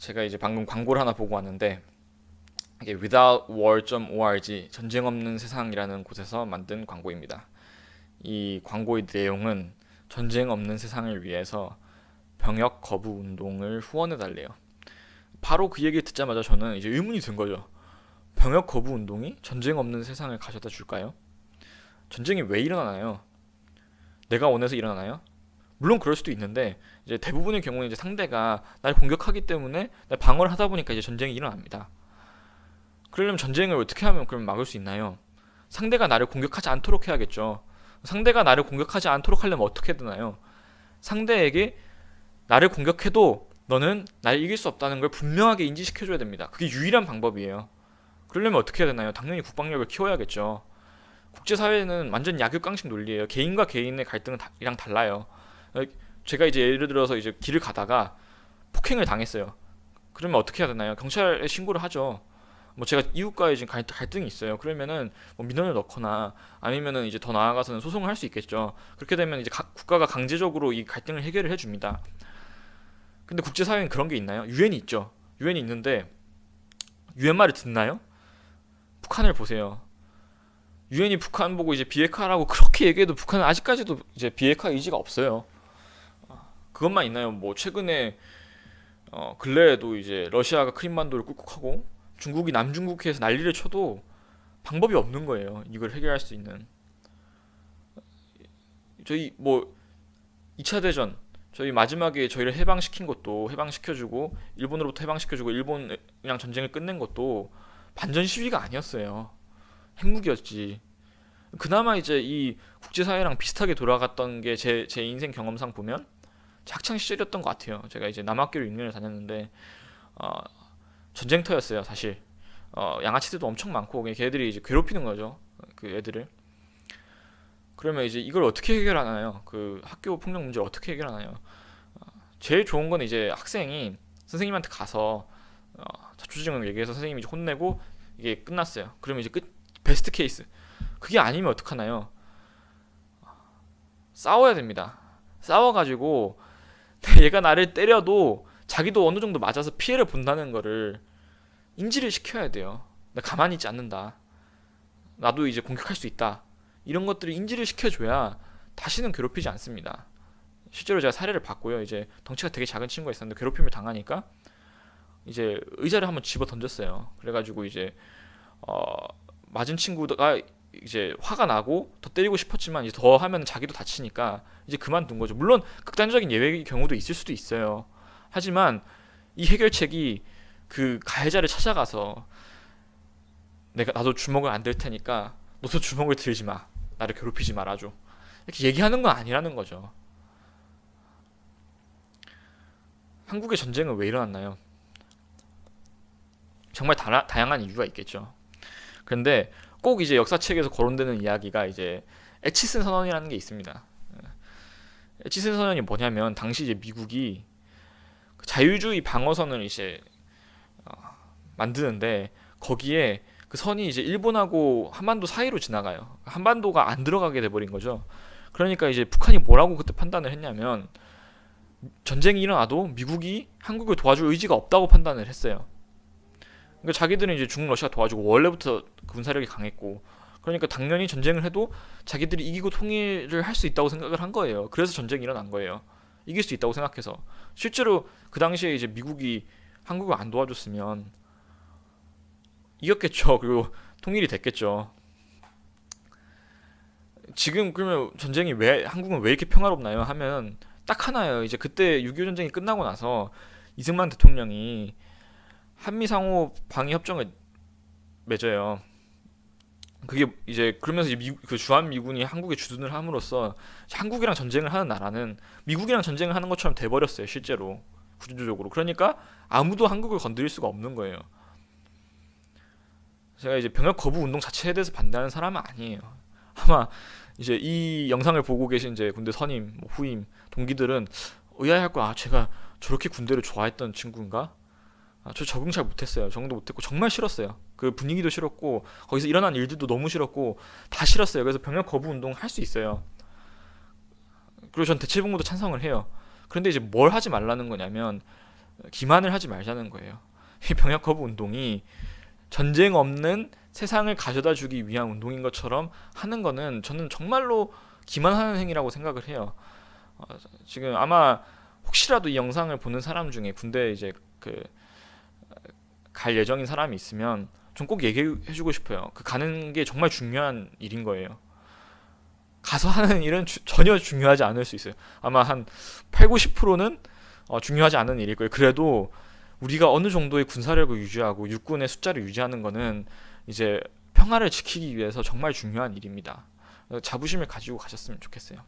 제가 이제 방금 광고를 하나 보고 왔는데 이게 withoutwar.org 전쟁 없는 세상이라는 곳에서 만든 광고입니다. 이 광고의 내용은 전쟁 없는 세상을 위해서 병역 거부 운동을 후원해 달래요. 바로 그 얘기 듣자마자 저는 이제 의문이 든 거죠. 병역 거부 운동이 전쟁 없는 세상을 가져다 줄까요? 전쟁이 왜 일어나나요? 내가 원해서 일어나나요? 물론 그럴 수도 있는데 이제 대부분의 경우는 이제 상대가 날 공격하기 때문에 날 방어를 하다 보니까 이제 전쟁이 일어납니다. 그러려면 전쟁을 어떻게 하면 그럼 막을 수 있나요? 상대가 나를 공격하지 않도록 해야겠죠. 상대가 나를 공격하지 않도록 하려면 어떻게 해야 되나요? 상대에게 나를 공격해도 너는 날 이길 수 없다는 걸 분명하게 인지시켜줘야 됩니다. 그게 유일한 방법이에요. 그러려면 어떻게 해야 되나요? 당연히 국방력을 키워야겠죠. 국제사회는 완전 약육강식 논리예요. 개인과 개인의 갈등은 이랑 달라요. 제가 이제 예를 들어서 이제 길을 가다가 폭행을 당했어요. 그러면 어떻게 해야 되나요? 경찰에 신고를 하죠. 뭐 제가 이웃과의 지금 갈등이 있어요. 그러면은 뭐 민원을 넣거나 아니면은 이제 더 나아가서는 소송을 할 수 있겠죠. 그렇게 되면 이제 국가가 강제적으로 이 갈등을 해결을 해줍니다. 근데 국제사회는 그런 게 있나요? 유엔이 있죠. 유엔이 있는데 유엔 말을 듣나요? 북한을 보세요. 유엔이 북한 보고 이제 비핵화라고 그렇게 얘기해도 북한은 아직까지도 이제 비핵화 의지가 없어요. 그것만 있나요? 뭐 최근에 근래에도 이제 러시아가 크림반도를 꾹꾹하고 중국이 남중국해에서 난리를 쳐도 방법이 없는 거예요. 이걸 해결할 수 있는. 저희 뭐 2차 대전 저희 마지막에 저희를 해방시킨 것도 해방시켜주고 일본으로부터 해방시켜주고 일본이랑 전쟁을 끝낸 것도 반전 시위가 아니었어요. 핵무기였지. 그나마 이제 이 국제사회랑 비슷하게 돌아갔던 게 제 인생 경험상 보면 학창 시절이었던 것 같아요. 제가 이제 남학교를 6년을 다녔는데 어, 전쟁터였어요, 사실. 양아치들도 엄청 많고 걔들이 이제 괴롭히는 거죠, 그 애들을. 그러면 이제 이걸 어떻게 해결하나요? 그 학교 폭력 문제를 어떻게 해결하나요? 제일 좋은 건 이제 학생이 선생님한테 가서 자초지종을 얘기해서 선생님이 이제 혼내고 이게 끝났어요. 그러면 이제 베스트 케이스. 그게 아니면 어떡하나요? 싸워야 됩니다. 싸워가지고 얘가 나를 때려도 자기도 어느 정도 맞아서 피해를 본다는 거를 인지를 시켜야 돼요. 나 가만히 있지 않는다. 나도 이제 공격할 수 있다. 이런 것들을 인지를 시켜줘야 다시는 괴롭히지 않습니다. 실제로 제가 사례를 봤고요. 이제 덩치가 되게 작은 친구가 있었는데 괴롭힘을 당하니까 이제 의자를 한번 집어 던졌어요. 그래가지고 이제 어, 맞은 친구가 이제 화가 나고 더 때리고 싶었지만 이제 더 하면 자기도 다치니까 이제 그만둔 거죠. 물론 극단적인 예외의 경우도 있을 수도 있어요. 하지만 이 해결책이 그 가해자를 찾아가서 나도 주먹을 안 들 테니까 너도 주먹을 들지 마. 나를 괴롭히지 말아줘. 이렇게 얘기하는 건 아니라는 거죠. 한국의 전쟁은 왜 일어났나요? 정말 다양한 이유가 있겠죠. 그런데 꼭 이제 역사책에서 거론되는 이야기가 이제 에치슨 선언이라는 게 있습니다. 에치슨 선언이 뭐냐면 당시 이제 미국이 그 자유주의 방어선을 이제 만드는데 거기에 그 선이 이제 일본하고 한반도 사이로 지나가요. 한반도가 안 들어가게 돼버린 거죠. 그러니까 이제 북한이 뭐라고 그때 판단을 했냐면 전쟁이 일어나도 미국이 한국을 도와줄 의지가 없다고 판단을 했어요. 그러니까 자기들은 이제 중러시아 도와주고 원래부터 군사력이 강했고 그러니까 당연히 전쟁을 해도 자기들이 이기고 통일을 할 수 있다고 생각을 한 거예요. 그래서 전쟁이 일어난 거예요. 이길 수 있다고 생각해서. 실제로 그 당시에 이제 미국이 한국을 안 도와줬으면 이겼겠죠. 그리고 통일이 됐겠죠. 지금 그러면 전쟁이 왜 한국은 왜 이렇게 평화롭나요? 하면 딱 하나예요. 이제 그때 6.25 전쟁이 끝나고 나서 이승만 대통령이 한미 상호 방위 협정을 맺어요. 그게 이제 그러면서 이제 그 주한 미군이 한국에 주둔을 함으로써 한국이랑 전쟁을 하는 나라는 미국이랑 전쟁을 하는 것처럼 돼버렸어요. 실제로 구조적으로. 그러니까 아무도 한국을 건드릴 수가 없는 거예요. 제가 이제 병역 거부 운동 자체에 대해서 반대하는 사람은 아니에요. 아마 이제 이 영상을 보고 계신 이제 군대 선임, 뭐 후임, 동기들은 의아해할 거야. 아, 제가 저렇게 군대를 좋아했던 친구인가? 저 적응 잘 못했어요. 적응도 못했고 정말 싫었어요. 그 분위기도 싫었고 거기서 일어난 일들도 너무 싫었고 다 싫었어요. 그래서 병역 거부 운동 할 수 있어요. 그리고 전 대체복무도 찬성을 해요. 그런데 이제 뭘 하지 말라는 거냐면 기만을 하지 말자는 거예요. 이 병역 거부 운동이 전쟁 없는 세상을 가져다 주기 위한 운동인 것처럼 하는 거는 저는 정말로 기만하는 행위라고 생각을 해요. 어, 지금 아마 혹시라도 이 영상을 보는 사람 중에 군대 이제 그 갈 예정인 사람이 있으면 좀 꼭 얘기해주고 싶어요. 그 가는 게 정말 중요한 일인 거예요. 가서 하는 일은 전혀 중요하지 않을 수 있어요. 아마 한 8, 90%는 중요하지 않은 일일 거예요. 그래도 우리가 어느 정도의 군사력을 유지하고 육군의 숫자를 유지하는 거는 이제 평화를 지키기 위해서 정말 중요한 일입니다. 자부심을 가지고 가셨으면 좋겠어요.